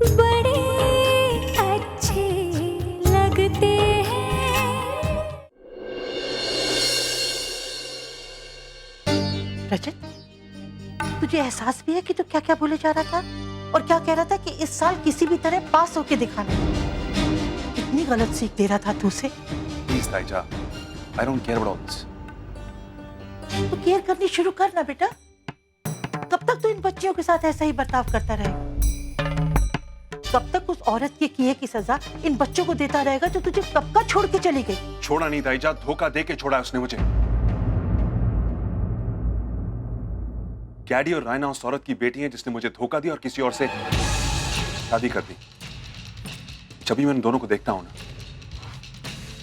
बड़े अच्छे लगते हैं। रजत, तुझे एहसास भी है कि तू क्या क्या बोले जा रहा था और क्या कह रहा था कि इस साल किसी भी तरह पास होके दिखाना। कितनी गलत सीख दे रहा था तू उसे। प्लीज ताईजा, I don't care about all this. तो केयर करनी शुरू कर ना बेटा। कब तक तू इन बच्चियों के साथ ऐसा ही बर्ताव करता रहेगा? कब तक उस औरत के किए की सजा इन बच्चों को देता रहेगा जो तुझे कब का छोड़ के चली गई? छोड़ा नहीं ताईजा, धोखा दे के छोड़ा है उसने मुझे। कैडी और रायना उस औरत की बेटी है जिसने मुझे धोखा दिया और किसी और से शादी कर दी। जब भी मैं इन दोनों को देखता हूं ना,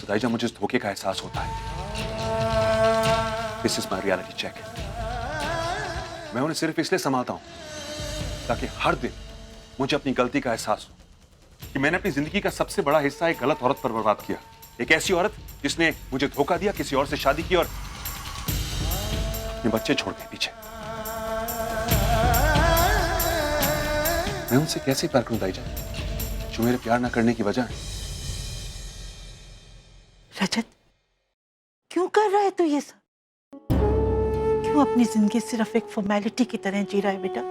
तो ताईजा मुझे इस धोखे का एहसास होता है। This is my reality check. मैं उन्हें सिर्फ इसलिए संभालता हूं ताकि हर दिन मुझे अपनी गलती का एहसास हो कि मैंने अपनी जिंदगी का सबसे बड़ा हिस्सा एक गलत औरत पर बर्बाद किया। एक ऐसी औरत जिसने मुझे धोखा दिया, किसी और से शादी की और अपने बच्चे छोड़ के पीछे। मैं उनसे कैसे प्यार करूं ताईजा, जो मेरे प्यार ना करने की वजह है? रजत, क्यों कर रहा है तू ये सब? क्यों अपनी जिंदगी सिर्फ एक फॉर्मेलिटी की तरह जी रहा है बेटा?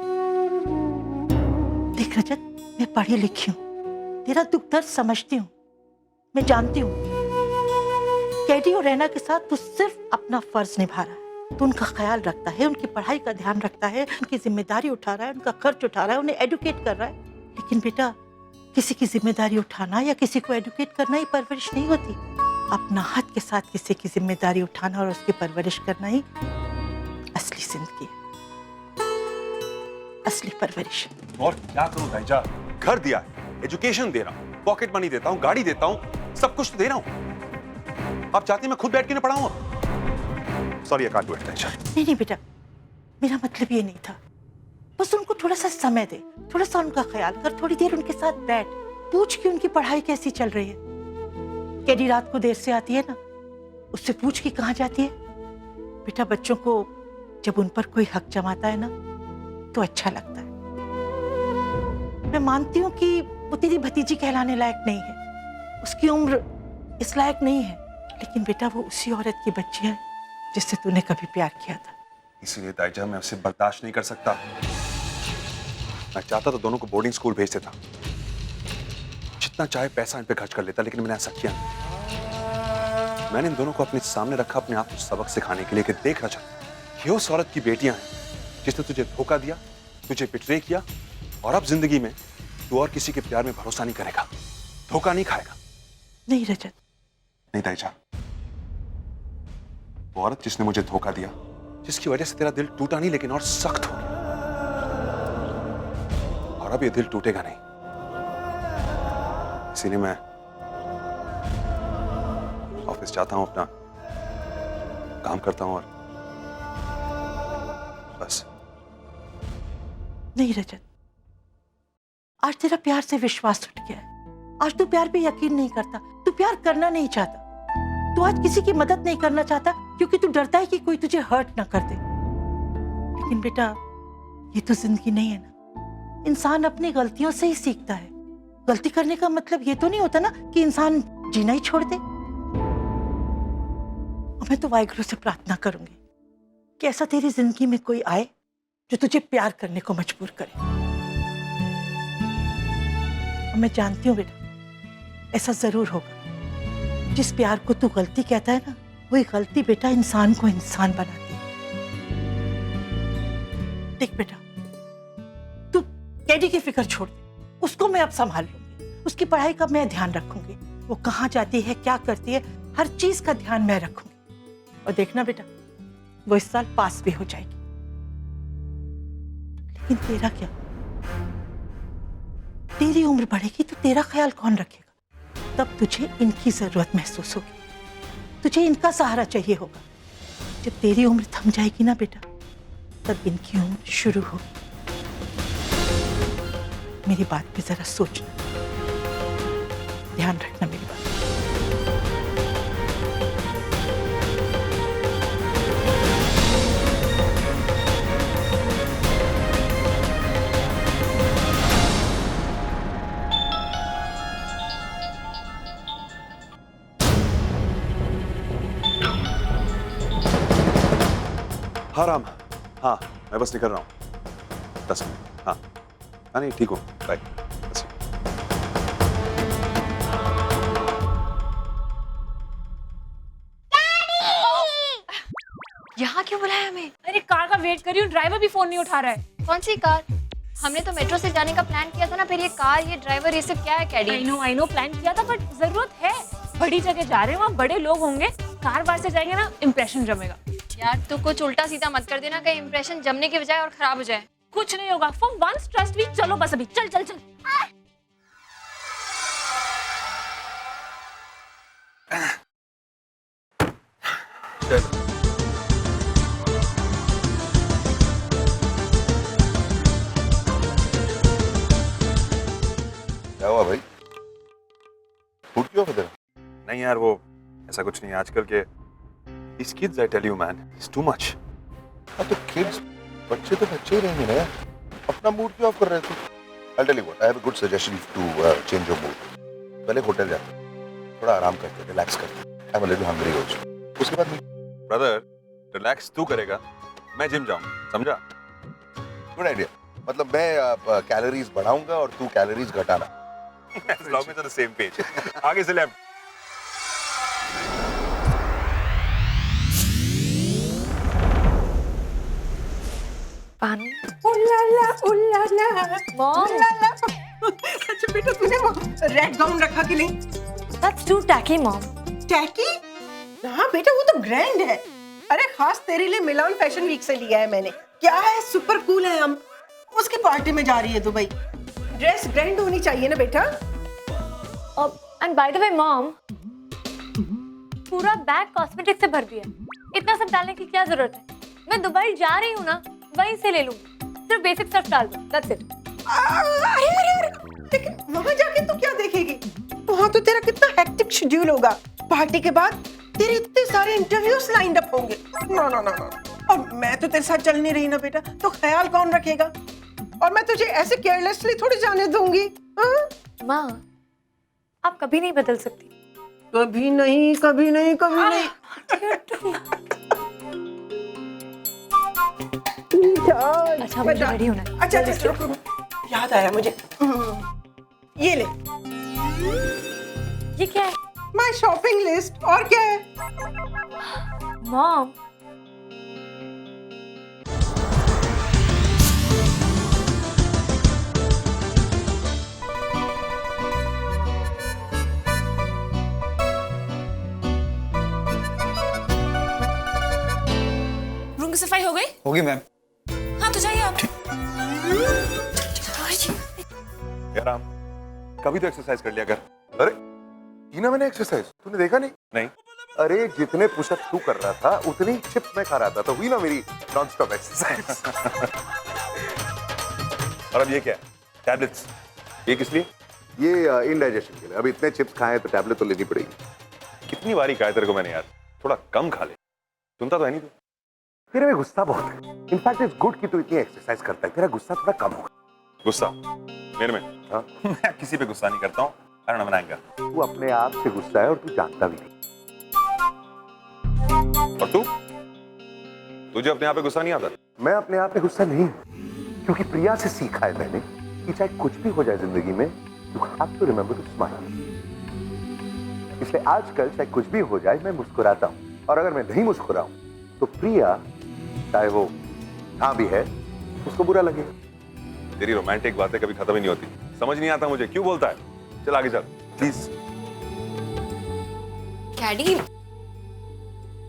देख रजत, मैं पढ़ी लिखी हूं, तेरा दुख दर्द समझती हूँ, मैं जानती हूँ। कैडी और रैना के साथ तू सिर्फ अपना फर्ज निभा रहा है। तू उनका ख्याल रखता है, उनकी पढ़ाई का ध्यान रखता है, उनकी जिम्मेदारी उठा रहा है, उनका खर्च उठा रहा है, उन्हें एडुकेट कर रहा है। लेकिन बेटा, किसी की जिम्मेदारी उठाना या किसी को एडुकेट करना ही परवरिश नहीं होती। अपना हाथ के साथ किसी की जिम्मेदारी उठाना और उसकी परवरिश करना ही असली जिंदगी है, असली परवरिश। और क्या करूं ताईजा? घर दिया है, एजुकेशन दे रहा हूं, पॉकेट मनी देता हूं, गाड़ी देता हूं, सब कुछ तो दे रहा हूं। आप चाहती मैं खुद बैठ के ना पढ़ाऊं? Sorry, I can't do it ताईजा। नहीं बेटा, मेरा मतलब ये नहीं था। बस उनको थोड़ा सा समय दे, थोड़ा सा उनका ख्याल कर, थोड़ी देर उनके साथ बैठ, पूछ कि उनकी पढ़ाई कैसी चल रही है। कैडी रात को देर से आती है ना, उससे पूछ कि कहाँ जाती है। बेटा, बच्चों को जब उन पर कोई हक जमाता है ना, तो अच्छा लगता है। मैं मानती हूँ कि वो तेरी भतीजी कहलाने लायक नहीं है, उसकी उम्र इस लायक नहीं है, लेकिन बेटा वो उसी औरत की बच्ची है जिससे तूने कभी प्यार किया था। इसीलिए ताईजा मैं उसे बर्दाश्त नहीं कर सकता। मैं चाहता तो दोनों को बोर्डिंग स्कूल भेज देता, जितना चाहे पैसा इन पे खर्च कर लेता, लेकिन मैंने ऐसा किया नहीं। मैंने इन दोनों को अपने सामने रखा अपने आप को सबक सिखाने के लिए कि देख रहा, ये उस औरत की बेटियां हैं जिसने तुझे धोखा दिया, तुझे बिट्रे किया, और अब जिंदगी में तू और किसी के प्यार में भरोसा नहीं करेगा, धोखा नहीं खाएगा। नहीं रजत, नहीं ताईजा, वो औरत जिसने मुझे धोखा दिया, जिसकी वजह से तेरा दिल टूटा नहीं लेकिन और सख्त हो गया, और अब ये दिल टूटेगा नहीं। इसीलिए मैं ऑफिस जाता हूं, अपना काम करता हूं और बस। नहीं रजत, आज तेरा प्यार से विश्वास उठ गया है। आज तू प्यार पे यकीन नहीं करता, तू प्यार करना नहीं चाहता, तू आज किसी की मदद नहीं करना चाहता क्योंकि तू डरता है कि कोई तुझे हर्ट ना कर दे। लेकिन बेटा, ये तो जिंदगी नहीं है ना। इंसान अपनी गलतियों से ही सीखता है। गलती करने का मतलब ये तो नहीं होता ना कि इंसान जीना ही छोड़ दे। और मैं तो वाहिगुरु से प्रार्थना करूंगी कि ऐसा तेरी जिंदगी में कोई आए जो तुझे प्यार करने को मजबूर करे। और मैं जानती हूँ बेटा, ऐसा जरूर होगा। जिस प्यार को तू गलती कहता है ना, वही गलती बेटा इंसान को इंसान बनाती है। देख बेटा, तू कैडी की फिक्र छोड़ दे, उसको मैं अब संभाल लूंगी। उसकी पढ़ाई का मैं ध्यान रखूंगी, वो कहाँ जाती है, क्या करती है, हर चीज का ध्यान मैं रखूंगी। और देखना बेटा, वो इस साल पास भी हो जाएगी। लेकिन तेरा क्या? तेरी उम्र बढ़ेगी तो तेरा ख्याल कौन रखेगा? तब तुझे इनकी जरूरत महसूस होगी, तुझे इनका सहारा चाहिए होगा। जब तेरी उम्र थम जाएगी ना बेटा, तब इनकी उम्र शुरू होगी। मेरी बात पे जरा सोचना, ध्यान रखना मेरी बात। हाँ राम, हाँ मैं बस निकल रहा हूँ 10 मिनट। हाँ हाँ नहीं ठीक हूँ, बाय। यहाँ क्यों बुलाया हमें? अरे कार का वेट कर रही हूँ, ड्राइवर भी फोन नहीं उठा रहा है। कौन सी कार? हमने तो मेट्रो से जाने का प्लान किया था ना, फिर ये कार, ये ड्राइवर, ये सब क्या है कैडी? आई नो प्लान किया था, बट जरूरत है, बड़ी जगह जा रहे हैं, वहाँ बड़े लोग होंगे, कार बार से जाएंगे ना, इम्प्रेशन जमेगा। यार तू कुछ उल्टा सीधा मत कर देना, कहीं इम्प्रेशन जमने के बजाय और खराब हो जाए। कुछ नहीं होगा, फॉर वंस ट्रस्ट मी। चलो बस अभी, चल चल चल। क्या हुआ भाई? फूट क्यों तेरा? नहीं यार वो ऐसा कुछ नहीं है आजकल के these kids I tell you man it's too much। हाँ तो किड्स, बच्चे तो बच्चे ही रहेंगे ना यार, अपना मूड क्यों ऑफ कर रहे थे? I'll tell you what, I have a good suggestion to change your mood। पहले होटल जाते, थोड़ा आराम करते, रिलैक्स करते। I'm a little hungry also। उसके बाद ब्रदर रिलैक्स तू करेगा, मैं जिम जाऊँ, समझा? गुड आइडिया, मतलब मैं कैलोरीज बढ़ाऊंगा और तू कैलोरीज घटाना। As long as on the same page। आगे से लेफ्ट। पानी। मॉम। अच्छा बेटा तूने वो रेड गाउन रखा कि नहीं? That's too tacky, mom। Tacky? हाँ बेटा वो तो ग्रैंड है। अरे खास तेरे लिए मिलान फैशन वीक से लिया है मैंने। क्या है, सुपर कूल है हम। उसकी पार्टी में जा रही है दुबई। ड्रेस ग्रैंड होनी चाहिए ना बेटा। And by the way, mom, पूरा बैग कॉस्मेटिक से भर दिया। इतना सब डालने की क्या जरूरत है? मैं दुबई जा रही हूँ ना, वहीं से ले लूंगी। सिर्फ बेसिक स्टफ डाल दो, that's it। अरे लेकिन वहाँ जाके तू क्या देखेगी? वहाँ तो तेरा कितना हेक्टिक शेड्यूल होगा। पार्टी के बाद तेरे इतने सारे इंटरव्यूज लाइंड अप होंगे। No no no no. और मैं तो तेरे साथ चल नहीं रही ना बेटा, तो ख्याल कौन रखेगा? और मैं तुझे ऐसे केयरलेसली थोड़ी जाने दूंगी। माँ, आप कभी नहीं बदल सकती। कभी नहीं, कभी नहीं, कभी नहीं। अच्छा मुझे रेडी होना है। अच्छा अच्छा रुको, याद आया मुझे। ये ले, ये क्या है? My shopping list. और क्या है? मॉम, रूम की सफाई हो गई? होगी मैम। हाँ तो जाइए आप। यार राम, कभी तो एक्सरसाइज कर लिया कर। अरे टीना, मैंने एक्सरसाइज तूने देखा नहीं? नहीं। अरे जितने पुशअप तू कर रहा था उतनी चिप्स मैं खा रहा था, तो हुई ना मेरी नॉन स्टॉप एक्सरसाइज। और अब ये क्या है? टैबलेट्स? ये किस लिए? ये इनडाइजेशन के लिए। अब इतने चिप्स खाए तो टैबलेट तो लेनी पड़ेगी। कितनी बारी कहा है तेरे को मैंने यार, थोड़ा कम खा ले। सुनता तो है नहीं तू। तेरे में गुस्सा बहुत है। इनफैक्ट इट्स गुड कि तू इतनी एक्सरसाइज करता है, तेरा गुस्सा थोड़ा कम होगा। गुस्सा मेरे में? हाँ? मैं किसी पे गुस्सा नहीं करता हूँ। I don't have an anger। तू अपने आप से गुस्सा है और तू जानता भी नहीं। और तू? तुझे अपने आप पे गुस्सा नहीं आता? मैं अपने आप पे गुस्सा नहीं हूं, क्योंकि प्रिया से सीखा है मैंने कि चाहे कुछ भी हो जाए जिंदगी में, you have to remember to smile. इसलिए आजकल चाहे कुछ भी हो जाए मैं मुस्कुराता हूं, और अगर मैं नहीं मुस्कुराऊं तो प्रिया, चाहे वो हाँ भी है, उसको बुरा लगेगा। तेरी रोमांटिक बातें कभी खत्म ही नहीं होती। समझ नहीं आता मुझे क्यों बोलता है। चल आगे चल प्लीज। कैडी,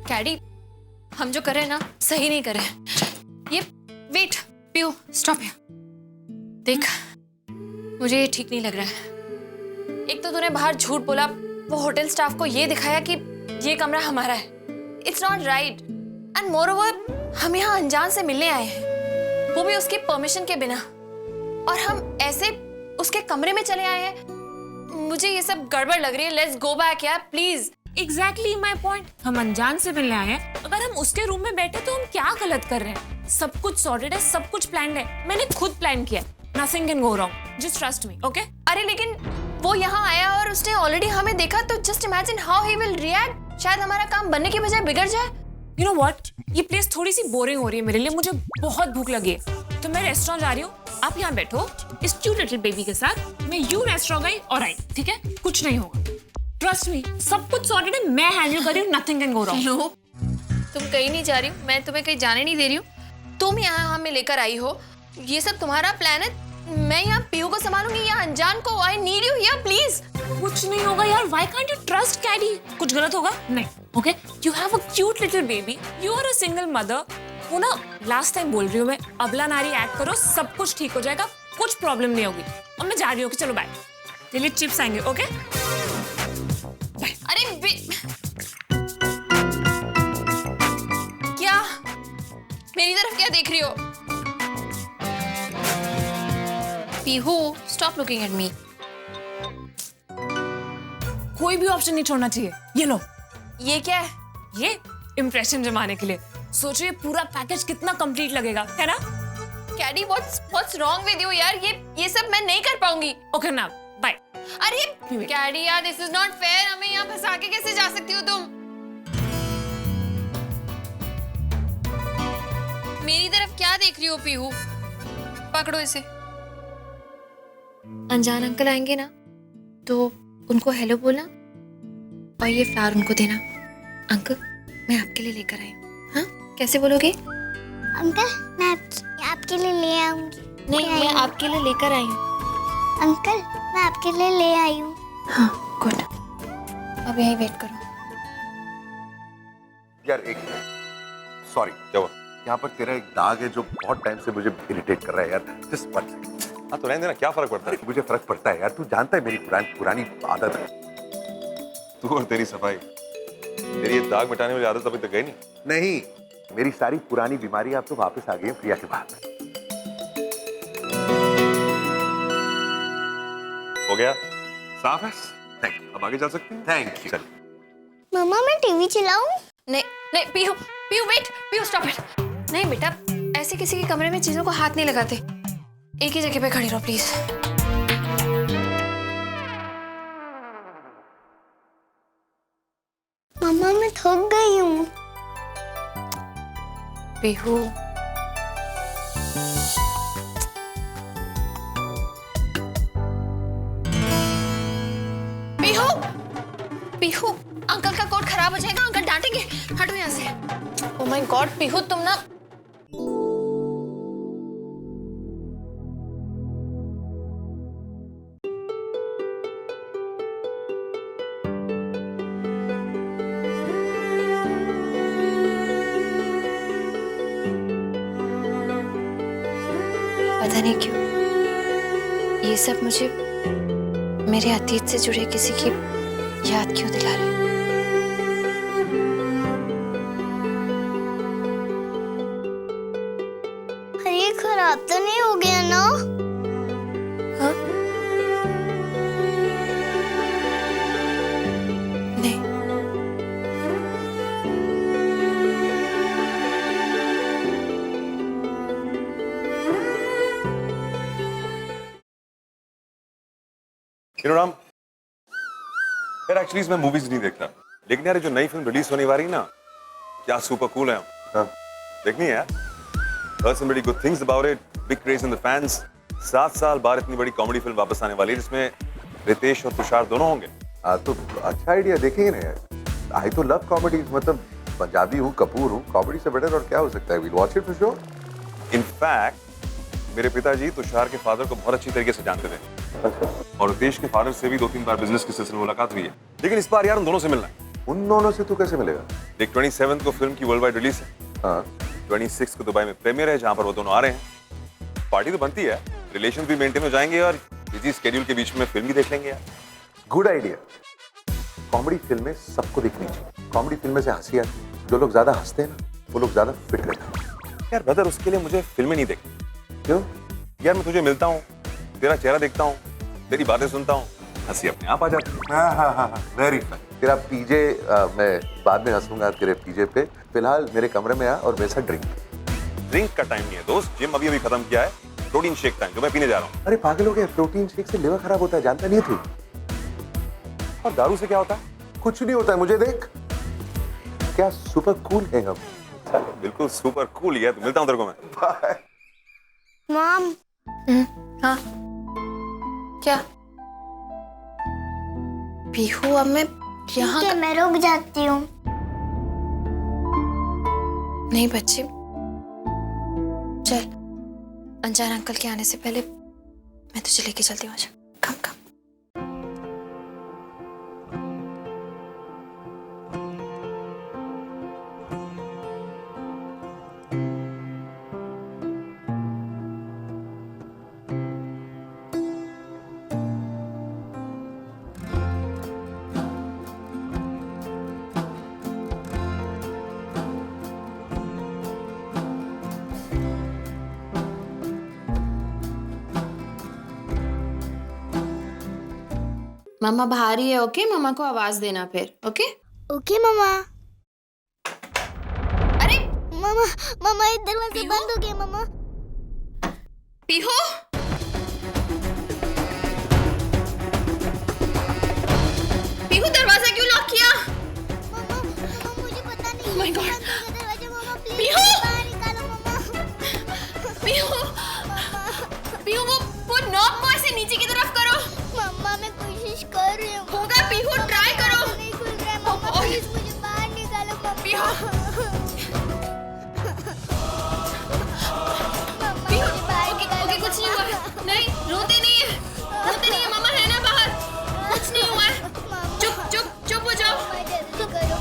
कैडी, हम जो कर रहे हैं ना सही नहीं कर रहे हैं। ये वेट, पियो, स्टॉप हियर। देख, मुझे ये ठीक नहीं लग रहा है। एक तो तूने बाहर झूठ बोला, वो होटल स्टाफ को ये दिखाया कि ये कमरा हमारा है। It's not right. And more over, हम यहाँ अनजान से मिलने आए हैं, वो भी उसकी परमिशन के बिना, और हम ऐसे उसके कमरे में चले आए हैं। मुझे ये सब गड़बड़ लग रही है। लेट्स गो बैक यार, प्लीज। Exactly my point. हम अनजान से मिलने आए हैं, अगर हम उसके रूम में बैठे तो हम क्या गलत कर रहे हैं? सब कुछ सॉर्टेड है, सब कुछ प्लान्ड है। मैंने खुद प्लान किया। Nothing can go wrong, just trust me, okay? अरे लेकिन वो यहाँ आया और उसने ऑलरेडी हमें देखा, तो just imagine how he will react. शायद हमारा काम बनने की बजाय बिगड़ जाए। यू नो व्हाट, ये प्लेस थोड़ी सी बोरिंग हो रही है मेरे लिए, मुझे बहुत भूख लगी है, तो मैं रेस्टोरेंट जा रही हूँ, आप यहाँ बैठो इस क्यूट लिटिल बेबी के साथ, मैं यूं रेस्टोरेंट गई और आई, ठीक है? कुछ नहीं होगा, ट्रस्ट मी, सब कुछ सॉर्टेड है, मैं हैंडल कर रही हूँ, nothing can go wrong. No, तुम कहीं नहीं जा रही हो, मैं तुम्हें कहीं जाने नहीं दे रही हूँ, तुम यहाँ हमें लेकर आई हो, ये सब तुम्हारा प्लान है, मैं यहाँ पीयू को संभालूंगी या अनजान को, I need you here please. कुछ नहीं होगा यार, why can't you trust Caddy? कुछ गलत होगा? नहीं, okay? You have a cute little baby, you are a single mother, वो ना लास्ट टाइम बोल रही हूँ मैं, अबला नारी एक्ट करो, सब कुछ ठीक हो जाएगा, कुछ प्रॉब्लम नहीं होगी। और मैं जा रही हूँ, चलो बाय, चलिए चिप्स आएंगे, ओके? अरे क्या मेरी तरफ क्या देख रही हो? Pihu, stop looking at me. कोई भी ऑप्शन नहीं छोड़ना चाहिए, ये लो, ये क्या है? ये इम्प्रेशन जमाने के लिए, सोचिए पूरा पैकेज कितना कंप्लीट लगेगा, है ना? कैडी, व्हाट्स रॉन्ग विद यू यार, ये सब मैं नहीं कर पाऊंगी। ओके ना, बाय। अरे कैडी यार, दिस इज नॉट फेयर, हमें यहाँ फंसा के कैसे जा सकती हो तुम? मेरी तरफ क्या देख रही हो पीहू? पकड़ो इसे। अनजान अंकल आएंगे ना, तो उनको हेलो बोलना और ये फ्लावर उनको देना। अंकल, मैं आपके लिए लेकर आई हूँ। हाँ, कैसे बोलोगे? अंकल, मैं आपके लिए ले आऊंगी। नहीं, मैं आपके लिए लेकर आई हूँ। अंकल, मैं आपके लिए ले आई हूँ। हाँ, गुड। अब यहीं वेट करो। यार एक सॉरी, क्या हुआ? यहाँ पर तेरा एक दाग है जो बहुत टाइम से मुझे इरिटेट कर रहा है यार, जस्ट वन सेकंड। हाँ तो रहने देना, क्या फर्क पड़ता है? मुझे फर्क पड़ता है यार, तू जानता है मेरी पुरानी आदत है। तू और तेरी सफाई, तेरी ये दाग मिटाने वाली आदत अभी तक गई नहीं। नहीं, मेरी सारी पुरानी बीमारी अब तो वापस आ गई है प्रिया के बाद। हो गया, साफ है। थैंक यू, अब आगे चल सकते हैं। Thank you. चल। मम्मा, मैं टीवी चलाऊं? नहीं नहीं, Pihu Pihu wait, Pihu stop it. नहीं बेटा, ऐसे किसी के कमरे में चीजों को हाथ नहीं लगाते, एक ही जगह पे खड़ी रहो प्लीज। मम्मा, मैं थक गई हूँ। पीहू, पीहू, पीहू, अंकल का कोट खराब हो जाएगा, अंकल डांटेंगे, हटो यहाँ से। ओह माय गॉड पीहू, तुम ना पता नहीं क्यों ये सब मुझे मेरे अतीत से जुड़े किसी की याद क्यों दिला रहे हैं? अरे खराब तो नहीं हो गया ना? हाँ? नहीं। राम, यार एक्चुअली मैं मूवीज नहीं देखता, लेकिन यार जो नई फिल्म रिलीज होने वाली ना, क्या सुपर कूल है। हाँ, देखनी है यार। Heard some really good things about it, big craze in the fans। 7 साल बाद इतनी बड़ी कॉमेडी फिल्म वापस आने वाली है जिसमें रितेश और तुषार दोनों होंगे। तो अच्छा आइडिया, देखेंगे ना यार। आई तो लव कॉमेडी, मतलब पंजाबी हूँ, कपूर हूँ, कॉमेडी से बेटर और क्या हो सकता है। We'll watch it for sure. In fact मेरे पिताजी तुषार के फादर को बहुत अच्छी तरीके से जानते थे, और रितेश के फादर से भी 2-3 बार बिजनेस के सिलसिले में मुलाकात हुई है। लेकिन इस बार यार उन दोनों से मिलना है। उन दोनों से तू कैसे मिलेगा? एक 27 को फिल्म की वर्ल्ड वाइड रिलीज है। हाँ, 26 को दुबई में प्रीमियर है, जहां पर वो दोनों आ रहे हैं। पार्टी तो बनती है, रिलेशन भी मेंटेन हो जाएंगे और बिजी स्केड्यूल के बीच में फिल्म भी देख लेंगे यार। Good idea. कॉमेडी फिल्में सबको देखनी चाहिए। कॉमेडी फिल्में से हंसी आती है। जो लोग ज्यादा हंसते हैं ना, वो लोग ज्यादा फिट रहते हैं। यार ब्रदर, उसके लिए मुझे फिल्में नहीं देखनी। क्यों? यार मैं तुझे मिलता हूँ, तेरा चेहरा देखता हूँ, तेरी बातें सुनता हूँ, हंसी अपने आप आ जाती है। हाँ, वेरी फाइन। तेरा पीजे मैं बाद में हंसूंगा तेरे पीजे पे। फिलहाल मेरे कमरे में आ और मेरे साथ ड्रिंक का टाइम नहीं है दोस्त, जिम अभी खत्म किया है, प्रोटीन शेक टाइम जो मैं पीने जा रहा हूँ। अरे पागल हो गया, प्रोटीन शेक से लिवर खराब होता है, जानता नहीं तू? और दारू से क्या होता है? कुछ नहीं होता है, मुझे देख। क्या सुपर कूल है हम। बिल्कुल सुपर कूल है। तो मिलता हूँ तेरे को मैं। बाय। मॉम हाँ क्या पीहू, अब मैं यहाँ ठीक है, मैं रुक जाती हूँ। नहीं बच्चे, चल अनजान अंकल के आने से पहले मैं तुझे लेके चलती हूँ। आजा, कम कम। मम्मा बाहर ही है, ओके? मम्मा को आवाज देना फिर, ओके? ओके मम्मा। अरे मम्मा मम्मा ये दरवाजा बंद हो गया मम्मा। पीहू, पीहू दरवाजा क्यों लॉक किया? मम्मा मम्मा मुझे पता नहीं। Oh my God. बंद हो गया दरवाजा मम्मा, प्लीज पीहू! बाहर निकालो मम्मा। पीहू, पीहू वो नॉब को ऐसे नीचे की तरफ करो। मम्मा मैं कोशिश कर रही हूँ। होगा पीहू, ट्राई करो। नहीं खुल रहा है मम्मा, ओह, प्लीज मुझे बाहर निकालो मम्मा। पीहू, मम्मा पीहू, मुझे बाहर ओके निकालो ओके, कुछ नहीं मम्मा। हुआ। नहीं, रोते नहीं है, रोते नहीं है। मम्मा है ना बाहर, कुछ नहीं हुआ है। मम्मा, चुप चुप चुप हो जाओ। मम्मा जल्दी करो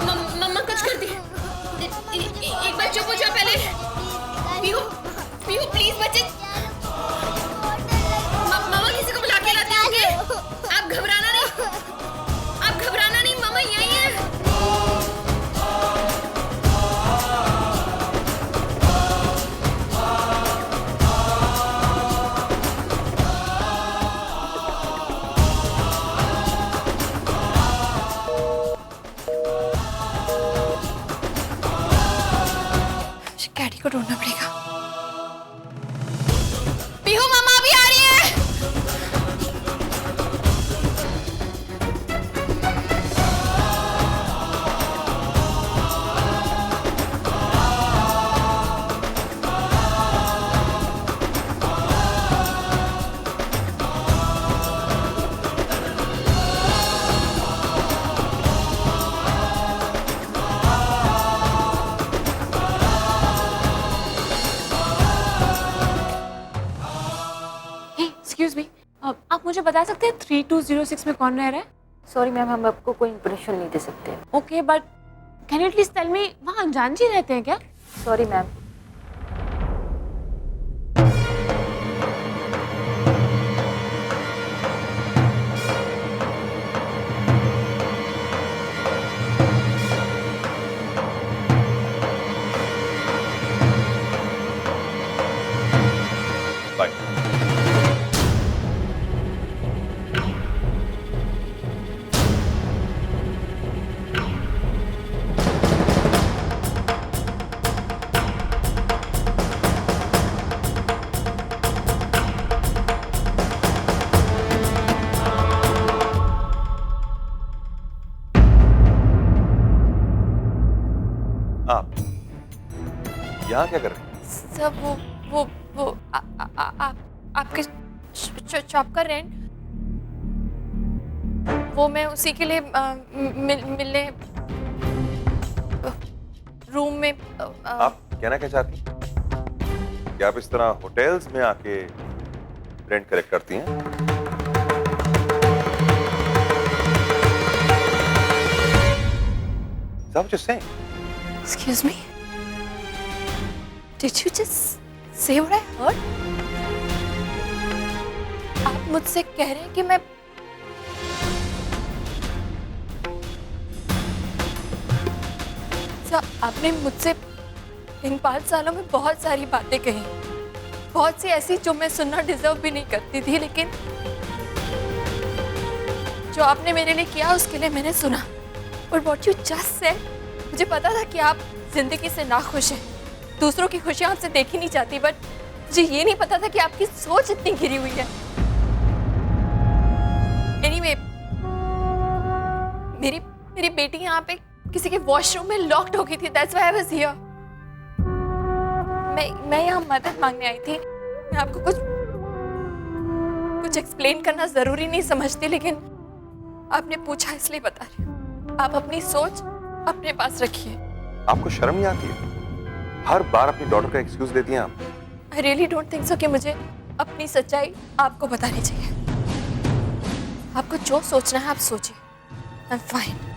मम्मा। मम्मा कुछ करती है। एक बार चुप हो जाओ पहले। पीहू, पीहू प्लीज बच्चे, मम्मा किसी को बुला के लाते होंगे। आप घबराना नहीं, आप घबराना नहीं, मम्मा यहीं है। कैडी को ढूंढना पड़ेगा। पीहू मम्मा अभी आ रही है। एक्सक्यूज मी, आप मुझे बता सकते हैं 3206 में कौन रह रहा है? सॉरी मैम, हम आपको कोई इंप्रेशन नहीं दे सकते। Okay, but can you at least tell me वहाँ अनजान जी रहते हैं क्या? Sorry ma'am. बाय। आप यहाँ क्या कर रहे हैं? सब वो आपके शॉप का रेंट, वो मैं उसी के लिए मिलने रूम में आप कहना क्या चाहती हैं? क्या आप इस तरह होटल्स में आके रेंट कलेक्ट करती हैं? Is that what you're saying? Excuse me? Did you just say what I heard? आप मुझसे कह रहे हैं कि मैं आपने मुझसे इन 5 सालों में बहुत सारी बातें कही, बहुत सी ऐसी जो मैं सुनना डिजर्व भी नहीं करती थी, लेकिन जो आपने मेरे लिए किया उसके लिए मैंने सुना। और what you just said, मुझे पता था कि आप जिंदगी से नाखुश हैं, दूसरों की खुशियां आपसे देखी नहीं चाहती, बट मुझे ये नहीं पता था कि आपकी सोच इतनी गिरी हुई है। Anyway, मेरी बेटी यहाँ पे किसी के वॉशरूम में लॉक्ड हो गई थी। That's why I was here. मैं यहाँ मदद मांगने आई थी। मैं आपको कुछ एक्सप्लेन करना जरूरी नहीं समझती, लेकिन आपने पूछा इसलिए बता रही हूँ। आप अपनी सोच अपने पास रखिए। आपको शर्म नहीं आती है? हर बार अपनी डॉटर का एक्सक्यूज देती हैं आप। I really don't think so कि मुझे अपनी सच्चाई आपको बतानी चाहिए। आपको जो सोचना है आप सोचिए। I am fine.